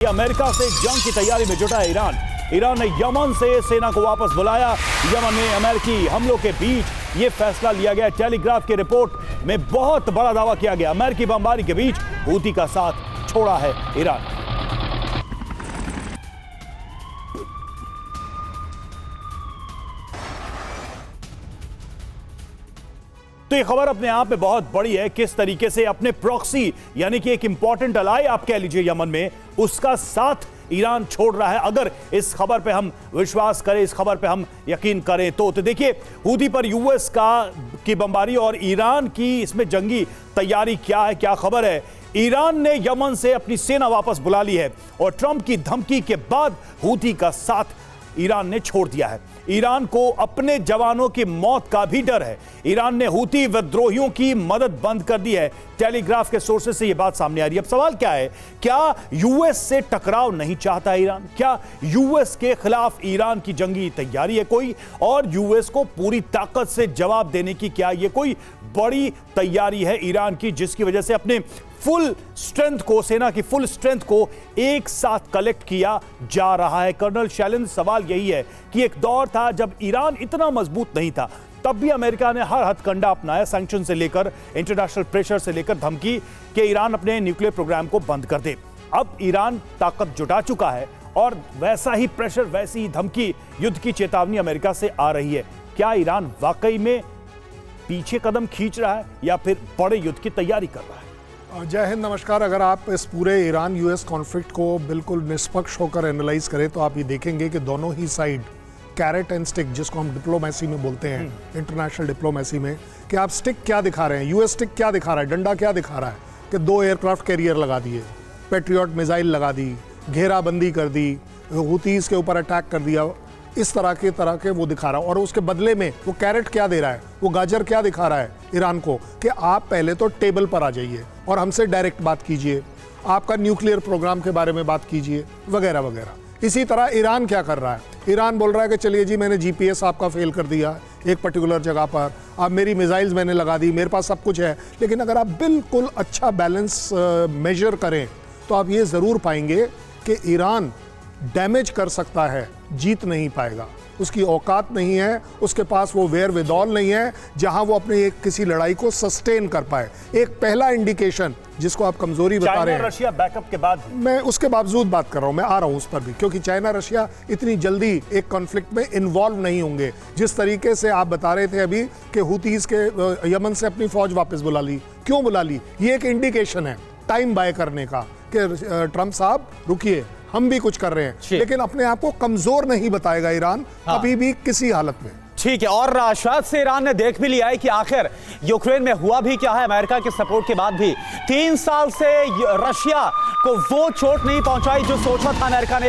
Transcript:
America से जंग की तैयारी में जुटा है ईरान। ईरान ने यमन से सेना को वापस बुलाया। यमन में अमेरिकी हमलों के बीच यह फैसला लिया गया। टेलीग्राफ की रिपोर्ट में बहुत बड़ा दावा किया गया। अमेरिकी बमबारी के बीच हूती का साथ छोड़ा है ईरान। तो ये खबर अपने आप में बहुत बड़ी है। किस तरीके से अपने प्रॉक्सी यानी कि एक इंपॉर्टेंट अलाई आप कह लीजिए यमन में, उसका साथ ईरान छोड़ रहा है। अगर इस खबर पे हम विश्वास करें, इस खबर पे हम यकीन करें तो देखिए हूती पर यूएस की बमबारी और ईरान की इसमें जंगी तैयारी क्या है, क्या खबर है। ईरान ने यमन से अपनी सेना वापस बुला ली है और ट्रंप की धमकी के बाद हूती का साथ ईरान ने छोड़ दिया है। ईरान को अपने जवानों की मौत का भी डर है। ईरान ने हूती विद्रोहियों की मदद बंद कर दी है। टेलीग्राफ के सोर्सेज से यह बात सामने आ रही है। अब सवाल क्या है, क्या यूएस से टकराव नहीं चाहता ईरान? क्या यूएस के खिलाफ ईरान की जंगी तैयारी है कोई, और यूएस को पूरी ताकत से जवाब देने की क्या ये कोई बड़ी तैयारी है ईरान की, जिसकी वजह से अपने फुल स्ट्रेंथ को, सेना की फुल स्ट्रेंथ को एक साथ कलेक्ट किया जा रहा है? कर्नल शैलेंद्र, सवाल यही है कि एक दौर था जब ईरान इतना मजबूत नहीं था, तब भी अमेरिका ने हर हथकंडा अपनाया, सैंक्शन से लेकर इंटरनेशनल प्रेशर से लेकर धमकी कि ईरान अपने न्यूक्लियर प्रोग्राम को बंद कर दे। अब ईरान ताकत जुटा चुका है और वैसा ही प्रेशर, वैसी ही धमकी, युद्ध की चेतावनी अमेरिका से आ रही है। क्या ईरान वाकई में पीछे कदम खींच रहा है या फिर बड़े युद्ध की तैयारी कर रहा है? जय हिंद, नमस्कार। अगर आप इस पूरे ईरान यूएस कॉन्फ्लिक्ट को बिल्कुल निष्पक्ष होकर एनालाइज करें तो आप ये देखेंगे कि दोनों ही साइड कैरेट एंड स्टिक, जिसको हम डिप्लोमेसी में बोलते हैं, इंटरनेशनल डिप्लोमेसी में, कि आप स्टिक क्या दिखा रहे हैं, यूएस स्टिक क्या दिखा रहा है, डंडा क्या दिखा रहा है कि 2 एयरक्राफ्ट कैरियर लगा दिए, पैट्रियट मिसाइल लगा दी, घेराबंदी कर दी, हूतीज के ऊपर अटैक कर दिया, इस तरह के वो दिखा रहा है। और उसके बदले में वो कैरेट क्या दे रहा है, वो गाजर क्या दिखा रहा है ईरान को कि आप पहले तो टेबल पर आ जाइए और हमसे डायरेक्ट बात कीजिए, आपका न्यूक्लियर प्रोग्राम के बारे में बात कीजिए, वगैरह वगैरह। इसी तरह ईरान क्या कर रहा है, ईरान बोल रहा है कि चलिए जी, मैंने जीपीएस आपका फेल कर दिया एक पर्टिकुलर जगह पर, अब मेरी मिसाइल्स मैंने लगा दी, मेरे पास सब कुछ है। लेकिन अगर आप बिल्कुल अच्छा बैलेंस मेजर करें तो आप ये ज़रूर पाएंगे कि ईरान डैमेज कर सकता है, जीत नहीं पाएगा। उसकी औकात नहीं है, उसके पास वो वेयर विदॉल नहीं है जहां वो अपने एक किसी लड़ाई को सस्टेन कर पाए। एक पहला इंडिकेशन जिसको आप कमजोरी बता रहे हैं, रशिया बैकअप के बाद, मैं उसके बावजूद बात कर रहा हूं, मैं आ रहा हूं उस पर भी, क्योंकि चाइना रशिया इतनी जल्दी एक कॉन्फ्लिक्ट में इन्वॉल्व नहीं होंगे। जिस तरीके से आप बता रहे थे अभी कि हूतीज के यमन से अपनी फौज वापस बुला ली, क्यों बुला ली? ये एक इंडिकेशन है टाइम बाय करने का कि ट्रंप साहब रुकिए, हम भी कुछ कर रहे हैं। लेकिन अपने आप को कमजोर नहीं बताएगा ईरान अभी भी किसी हालत में। ठीक है, और शायद से ईरान ने देख भी लिया है कि आखिर यूक्रेन में हुआ भी क्या है। अमेरिका के सपोर्ट के बाद भी 3 साल से रशिया को वो चोट नहीं पहुंचाई जो सोचा था अमेरिका ने।